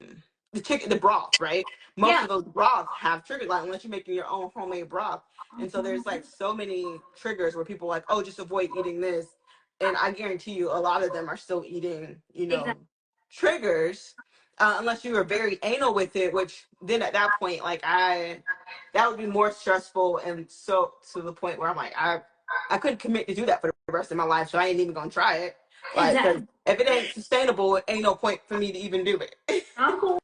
the broth, right? Most Yeah. of those broths have triggers, like unless you're making your own homemade broth. And so there's like so many triggers where people are like, oh, just avoid eating this. And I guarantee you a lot of them are still eating Exactly. triggers, unless you were very anal with it, which then at that point, like that would be more stressful. And so to the point where I'm like, I couldn't commit to do that for the rest of my life, so I ain't even gonna try it. Like, because Exactly. if it ain't sustainable, it ain't no point for me to even do it. I'm cool.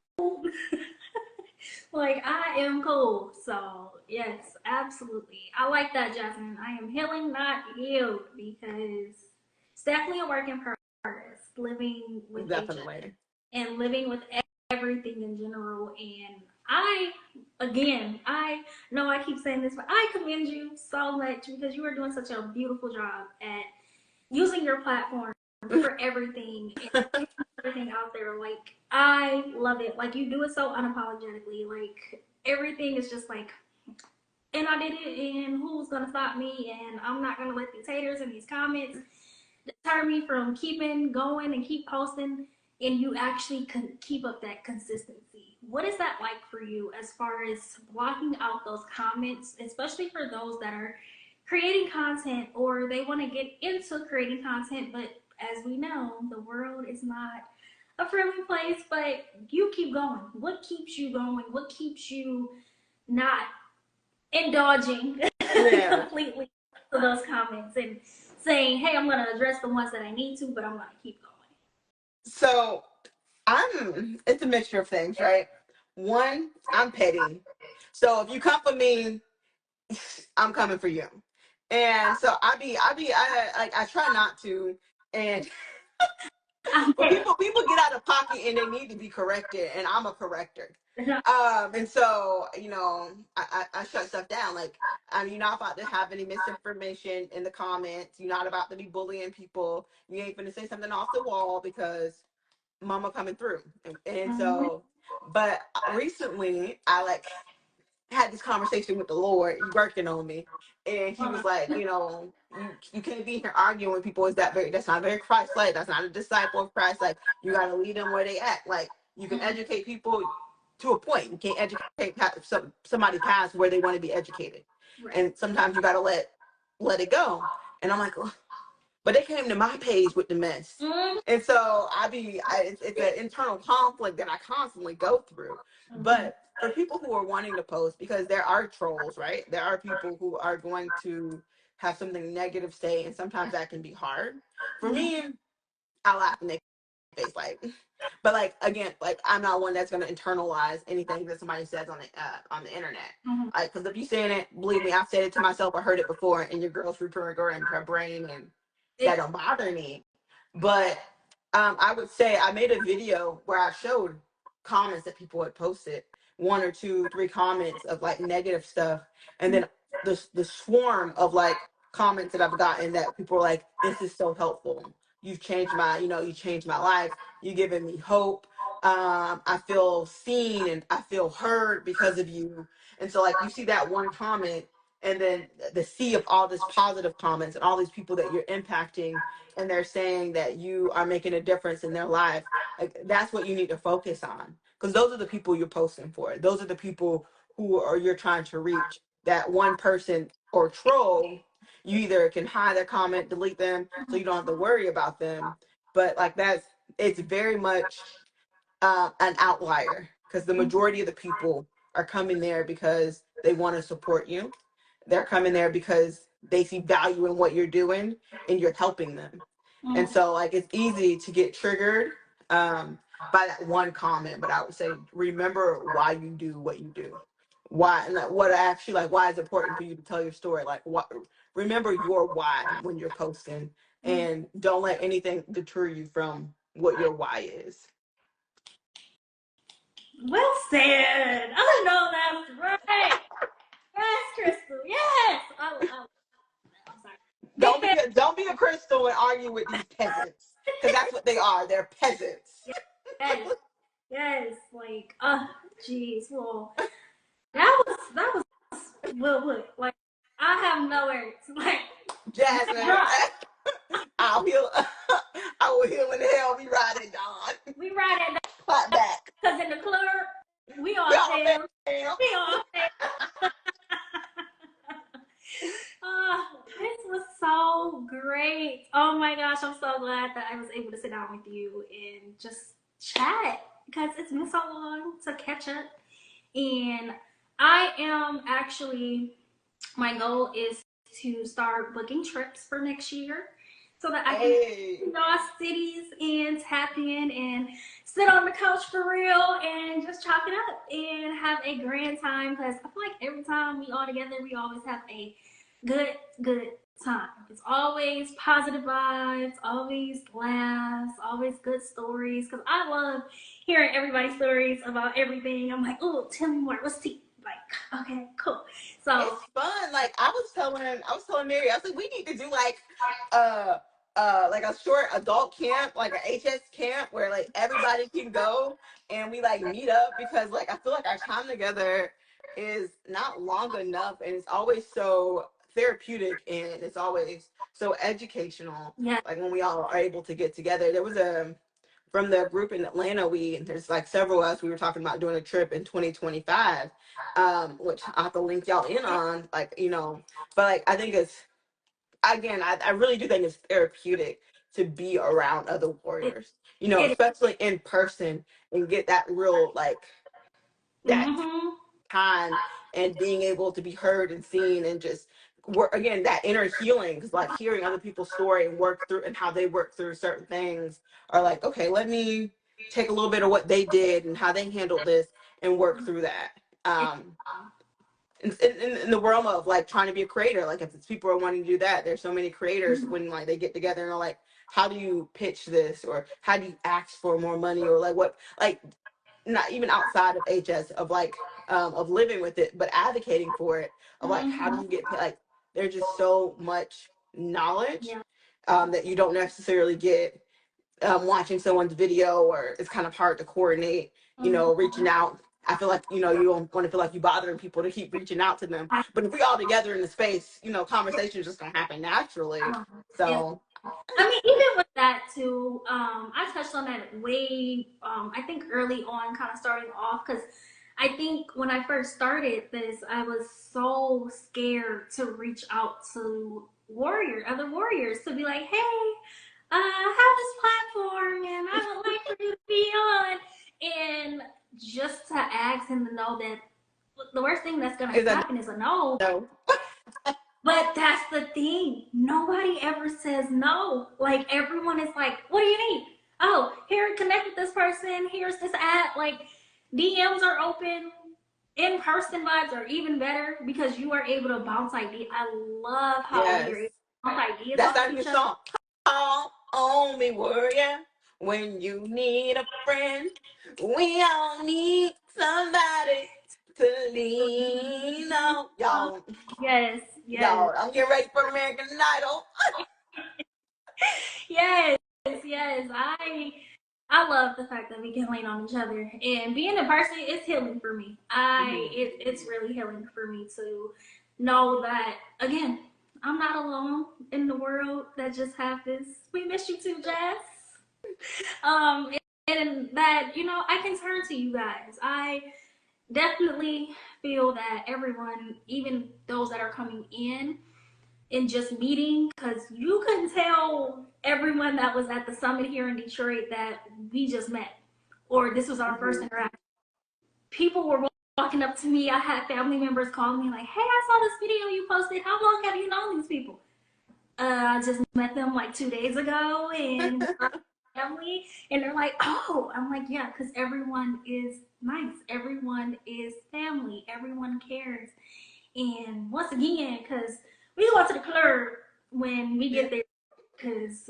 Like I am cool. So yes, absolutely. I like that, Jasmine. I am healing, not healed, because it's definitely a work in progress. Living with HIV Definitely. and living with everything in general. And I, again, I know I keep saying this, but I commend you so much because you are doing such a beautiful job at using your platform for everything and everything out there. Like I love it. Like you do it so unapologetically. Like everything is just like, and I did it, and who's gonna stop me? And I'm not gonna let these haters and these comments deter me from keeping going and keep posting. And you actually keep up that consistency. What is that like for you as far as blocking out those comments, especially for those that are creating content or they want to get into creating content, but as we know, the world is not a friendly place, but you keep going. What keeps you going? What keeps you not indulging Yeah. completely to those comments and saying, hey, I'm going to address the ones that I need to, but I'm going to keep going? So it's a mixture of things, right? One, I'm petty. So if you come for me, I'm coming for you. And so I try not to. And I'm But dead. people get out of pocket and they need to be corrected, and I'm a corrector. And so, I shut stuff down. Like, you're not about to have any misinformation in the comments. You're not about to be bullying people. You ain't gonna say something off the wall because mama coming through. And Mhm. so, but recently I like had this conversation with the Lord. He's working on me, and he was like, you can't be here arguing with people. Is that very? That's not very Christ-like. That's not a disciple of Christ. Like, you got to lead them where they at. Like, you can educate people to a point. You can't educate somebody past where they want to be educated, Right. and sometimes you got to let it go. And I'm like, but they came to my page with the mess. Mhm. And so it's an internal conflict that I constantly go through. Mhm. But for people who are wanting to post, because there are trolls, right? There are people who are going to have something negative say, and sometimes that can be hard. For Mhm. me, I laugh in their face, like, but like again, like I'm not one that's gonna internalize anything that somebody says on the internet. Mhm. Like, because if you saying it, believe me, I've said it to myself. I heard it before, and your girl's reprogrammed her brain, and that It, don't bother me. But I would say I made a video where I showed comments that people had posted, one or two, three comments of like negative stuff, and then the swarm of like comments that I've gotten that people are like, "This is so helpful. You changed my life. You giving me hope. I feel seen and I feel heard because of you." And so like you see that one comment, and then the sea of all this positive comments and all these people that you're impacting, and they're saying that you are making a difference in their life. Like, that's what you need to focus on, because those are the people you're posting for. Those are the people who are you're trying to reach. That one person or troll, you either can hide their comment, delete them, so you don't have to worry about them. But like it's very much an outlier, because the majority of the people are coming there because they want to support you. They're coming there because they see value in what you're doing and you're helping them. And Mhm. so, like, it's easy to get triggered by that one comment. But I would say, remember why you do what you do. Why, and what actually, like, why is it important for you to tell your story? Like, what, remember your why when you're posting, and don't let anything deter you from what your why is. Well said. I know that's right. Yes, Crystal. Yes. I'm sorry. Big fan. Don't be a crystal and argue with these peasants, because that's what they are. They're peasants. Yes. Yes. Like, jeez. Well, that was well, look, like I have no words. Like, Jasmine, drop. I'll heal. I will heal in hell. We ride it, Dawn. We ride it Clap down back. because in the club, we We all all fam. fam. We all fam. This was so great. Oh my gosh, I'm so glad that I was able to sit down with you and just chat because it's been so long to catch up. And I am actually, my goal is to start booking trips for next year so that I can Hey, lost cities and tap in and sit on the couch for real and just chalk it up and have a grand time because I feel like every time we all together, we always have a good, good time. It's always positive vibes, always laughs, always good stories because I love hearing everybody's stories about everything. I'm like, oh, tell me more. What's tea? Like, okay, cool. So, it's fun. Like, I was telling Mary, I was like, we need to do uh like a short adult camp, like a HS camp where like everybody can go and we like meet up, because like I feel like our time together is not long enough, and it's always so therapeutic and it's always so educational. yeah, Like when we all are able to get together. There was a From the group in Atlanta, there's like several of us, we were talking about doing a trip in 2025, which I have to link y'all in on, like, but like I think it's, again, I really do think it's therapeutic to be around other it, warriors, it especially in person, and get that real like that mm-hmm. time, and being able to be heard and seen, and just work again that inner healing, because like hearing other people's story and work through and how they work through certain things, are like, okay, let me take a little bit of what they did and how they handled this and work through that. In the realm of like trying to be a creator, like if it's people are wanting to do that, there's so many creators when like they get together and are like, how do you pitch this, or how do you ask for more money, or like what, like not even outside of HS, of like of living with it, but advocating for it, of like how do Mhm. you get like there's just so much knowledge Yeah. that you don't necessarily get watching someone's video, or it's kind of hard to coordinate, reaching Mhm. out. I feel like, you don't want to feel like you bothering people to keep reaching out to them. But if we all together in the space, conversation is just gonna happen naturally. It So I mean, even with that too, I touched on that way, I think early on, kind of starting off, because I think when I first started this, I was so scared to reach out to other warriors, to be like, hey, I have this platform and I would like for you to be on. And just to ask him to know that the worst thing that's going to is that happen is a no. no? But that's the thing. Nobody ever says no. Like everyone is like, what do you need? Oh, here, connect with this person. Here's this app. Like DMs are open. In person vibes are even better because you are able to bounce ideas. I love how we Yes, are able to bounce ideas that's off of not your each other. song. Call on me, warrior, when you need a friend. We all need somebody to lean on. Yes, yes, Y'all, I'm getting ready for American Idol. yes, yes. I love the fact that we can lean on each other, and being in person is healing for me. Mhm. It's really healing for me to know that again, I'm not alone in the world that just happens. We miss you too, Jess. Um, and that I can turn to you guys. I definitely feel that everyone, even those that are coming in just meeting, because you couldn't tell everyone that was at the summit here in Detroit that we just met or this was our first Mhm. interaction. People were walking up to me. I had family members calling me like, hey, I saw this video you posted. How long have you known these people? I just met them like 2 days ago and we're family. And they're like, oh, I'm like, yeah, because everyone is nice. Everyone is family. Everyone cares. And once again, because we go to the club when we Yeah, get there, because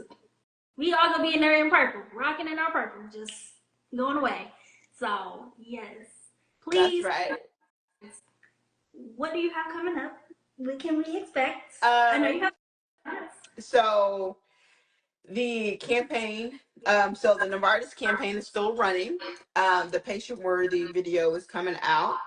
we all gonna be in there in purple, rocking in our purple, just going away. So yes, that's please, right. what do you have coming up? What can we expect? I know you Um, have. so the campaign, so the Novartis campaign is still running. The patient worthy video is coming out.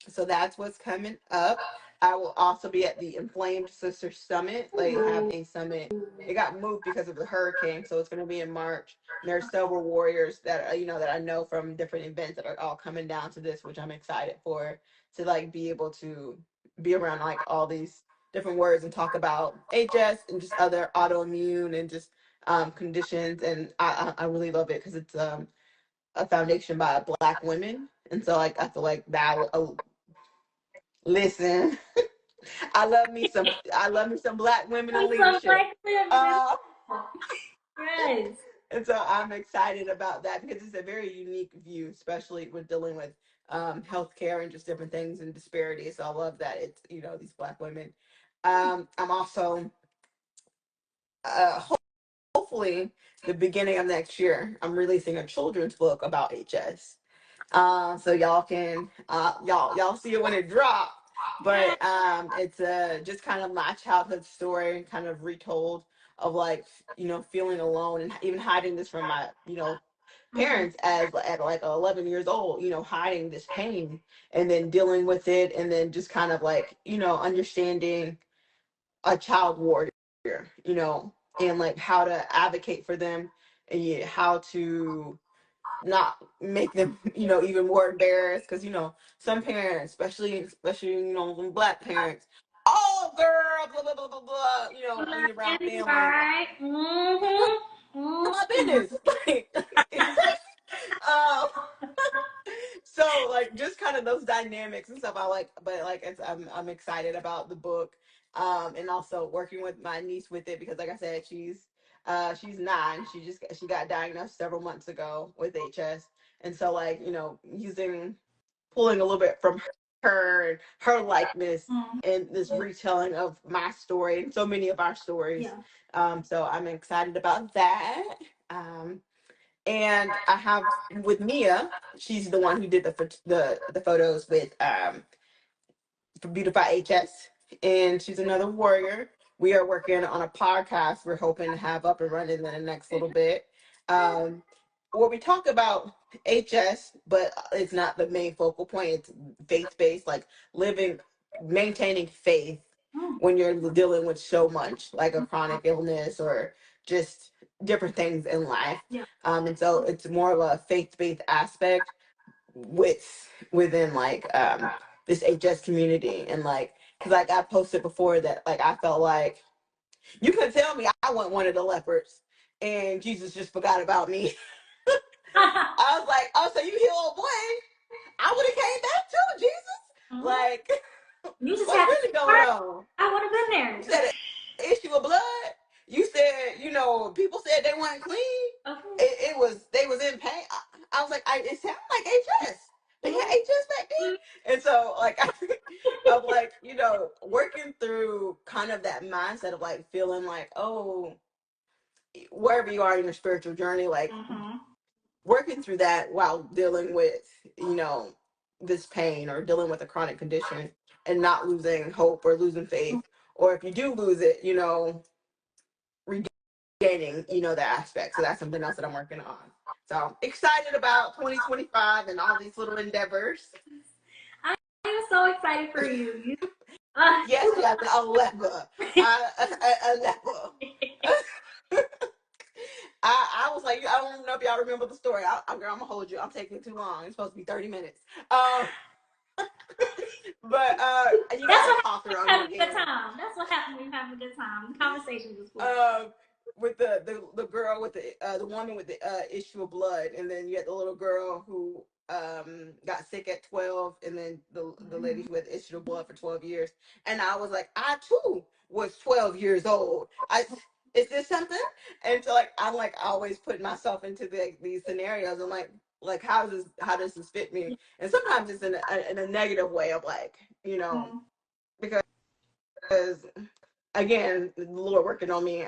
So that's what's coming up. I will also be at the Inflamed Sister Summit. They have a summit. It got moved because of the hurricane, so it's going to be in March. And there's several warriors that that I know from different events that are all coming down to this, which I'm excited for, to like be able to be around like all these different words and talk about HS and just other autoimmune and just conditions. And I really love it because it's a foundation by Black women, and so like I feel like that. Listen, I love me some Black women in Some leadership. black women. Uh, Yes. and so I'm excited about that because it's a very unique view, especially with dealing with healthcare and just different things and disparities. So I love that it's these Black women. I'm also uh, hopefully the beginning of next year I'm releasing a children's book about HS. So y'all can y'all see it when it drops. Yes. But it's just kind of my childhood story, kind of retold of like feeling alone and even hiding this from my Mhm. parents as at like 11 years old, hiding this pain and then dealing with it and then just kind of like understanding a child warrior, and like how to advocate for them and how to not make them even more embarrassed because some parents, especially some Black parents, oh girl, blah blah blah blah blah, when you're around family, Right. Mm-hmm. my Mm-hmm. business. um so like just kind of those dynamics and stuff I like, but like I'm excited about the book, and also working with my niece with it because like I said, she's 9. She got diagnosed several months ago with HS, and so like using pulling a little bit from her likeness Mm, in this retelling of my story and so many of our stories. yeah. So I'm excited about that. And I have with Mia, she's the one who did the photos with for Beautify HS, and she's another warrior. We are working on a podcast we're hoping to have up and running in the next little bit. Um, where we talk about HS, but it's not the main focal point. It's faith based, like living, maintaining faith Mm, when you're dealing with so much, like a chronic illness or just different things in life. yeah. And so it's more of a faith based aspect within like this HS community, and like because like I posted before that like I felt like you could tell me I wasn't one of the lepers and Jesus just forgot about me. I was like, oh, so you healed one? I would have came back too, Jesus. Mhm. Like, You just what's had to really going first. on? I would have You been said an issue of blood. You said, people said they weren't clean. there. Okay. It was they was in pain. I was like, it sounded like HS. They had Mhm. HS back then, and so like I'm like, working through kind of that mindset of like feeling like, oh, wherever you are in your spiritual journey, like Mhm. working through that while dealing with this pain or dealing with a chronic condition and not losing hope or losing faith, or if you do lose it, regaining the aspect. So that's something else that I'm working on. So excited about 2025 and all these little endeavors. I am so excited for you. Uh, Yes, yes, a leper. A leper. I was like, I don't know if y'all remember the story. Girl, I'm gonna hold you. I'm taking too long. It's supposed to be 30 minutes. Um, but you that's got to what talk happens around when you you have a good again. time. That's what happens when you have a good time. The conversation just flows. um with the girl with the woman with the issue of blood, and then you had the little girl who got sick at 12, and then the lady Mhm. who had the issue of blood for 12 years. And I was like, I too was 12 years old. I Is this something? And so like I'm like always putting myself into these scenarios. I'm like how does this fit me? And sometimes it's in a negative way of like, Mhm. because again, the Lord working on me.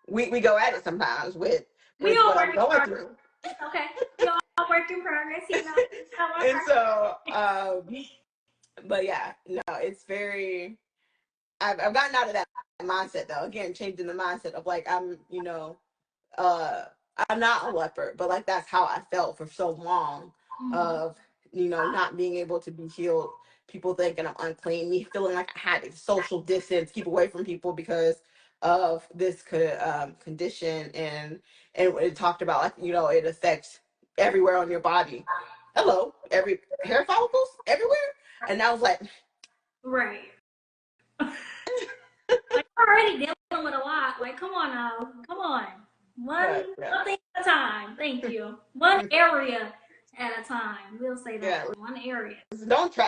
We go at it sometimes We with all what I'm work in going progress. through. Okay. We all work in progress. And so but yeah, no, it's very I've gotten out of that mindset though. Again, changing the mindset of like uh I'm not a leopard, but like that's how I felt for so long Mhm. of not being able to be healed, people thinking I'm unclean, me feeling like I had to social distance, keep away from people because of this condition. And it talked about like it affects everywhere on your body. Hello, every hair follicles everywhere. And I was like, Right. Like you're already dealing with a lot. Like, come on now. Come on. but One thing at a time. Thank you. One area at a time. We'll say that. yeah, One area.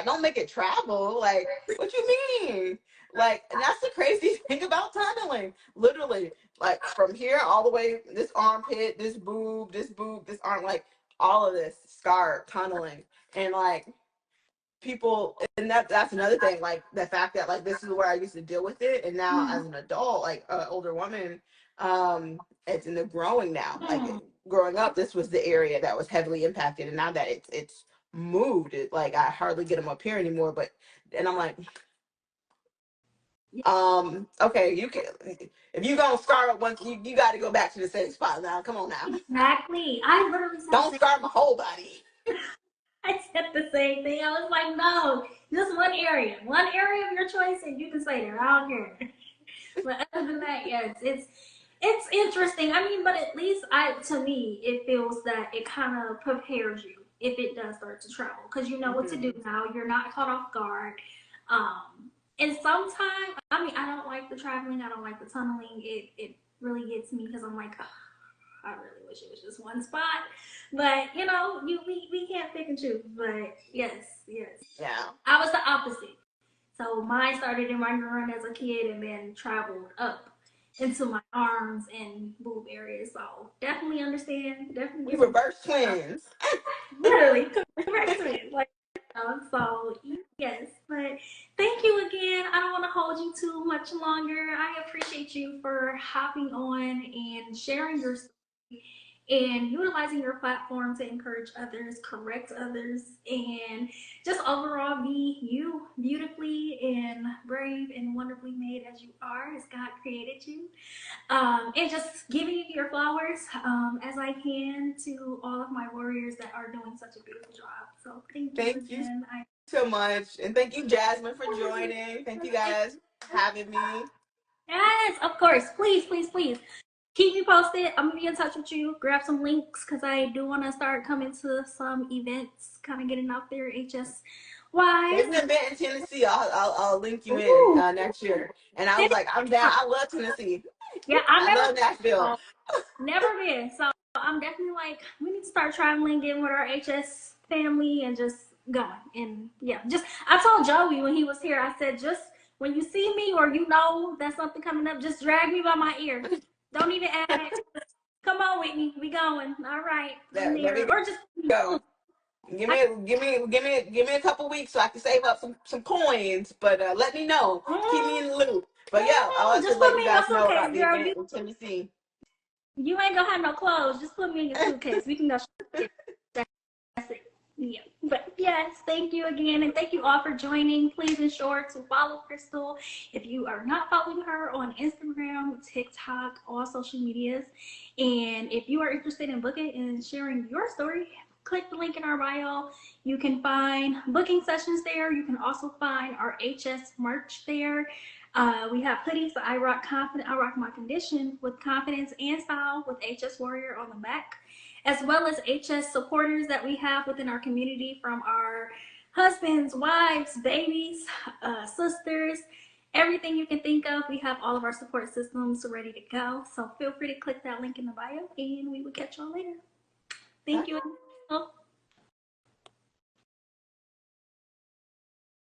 don't make it travel. Like, what you mean? Like, and that's the crazy thing about tunneling. Literally, like from here all the way, this armpit, this boob, this arm, like all of this scar tunneling. And like people, and that's another thing, like the fact that like this is where I used to deal with it, and now Mm, as an adult, like an older woman, it's in the growing now. mm. Like growing up, this was the area that was heavily impacted, and now that it's moved, like I hardly get them up here anymore. But and I'm like, okay, you can, if you gonna scar up once, you got to go back to the same spot now. Come on now, Exactly. I literally said the don't same. scar my whole body. I said the same thing. I was like, no, just one area of your choice, and you can stay there. I don't care. But other than that, yes, it's interesting. I mean, but at least to me, it feels that it kind of prepares you if it does start to travel because you know what to do Hmm. now. You're not caught off guard. And sometimes, I mean, I don't like the traveling. I don't like the tunneling. It really gets me because I'm like, oh, I really wish it was just one spot. But we can't pick and choose. But yes, yes. Yeah. I was the opposite. So mine started in my urine as a kid and then traveled up into my arms and boob areas. So definitely understand. Definitely We get some reverse twins. literally correct to it. Like So yes, but thank you again. I don't want to hold you too much longer. I appreciate you for hopping on and sharing your story and utilizing your platform to encourage others, correct others, and just overall be you beautifully and brave and wonderfully made as you are, as God created you. And just giving you your flowers as I can to all of my warriors that are doing such a beautiful job. So thank you Thank you again. so much. And thank you, Jasmine, for joining. Thank you guys for having me. Yes, of course. Please, please, please. Keep me posted. I'm gonna be in touch with you. Grab some links because I do want to start coming to some events, kind of getting out there HS wise. There's an event in Tennessee. I'll link you in Ooh, next year. And I was like, I'm down. I love Tennessee. yeah, I've I never love Nashville. never been. So I'm definitely like, we need to start traveling, getting with our HS family, and just going. And yeah, just I told Joey when he was here, I said, just when you see me or you know that something coming up, just drag me by my ear. Don't even ask. Come on with me. We going. All right. I'm Let there. me Or just go. Give me a couple weeks so I can save up some coins. But let me know. Keep me in the loop. But yeah, I want to just put let you me in your guys know about suitcase, the girl. event in Tennessee. You ain't gonna have no clothes. Just put me in your suitcase. We can go shopping. That's it. Yeah. But yes, thank you again. And thank you all for joining. Please ensure to follow Crystal if you are not following her on Instagram, TikTok, all social medias. And if you are interested in booking and sharing your story, click the link in our bio. You can find booking sessions there. You can also find our HS merch there. We have hoodies, the I Rock Confident, I Rock My Condition with confidence and style with HS Warrior on the back, as well as HS supporters that we have within our community from our husbands, wives, babies, sisters, everything you can think of. We have all of our support systems ready to go. So feel free to click that link in the bio and we will catch y'all later. Thank you.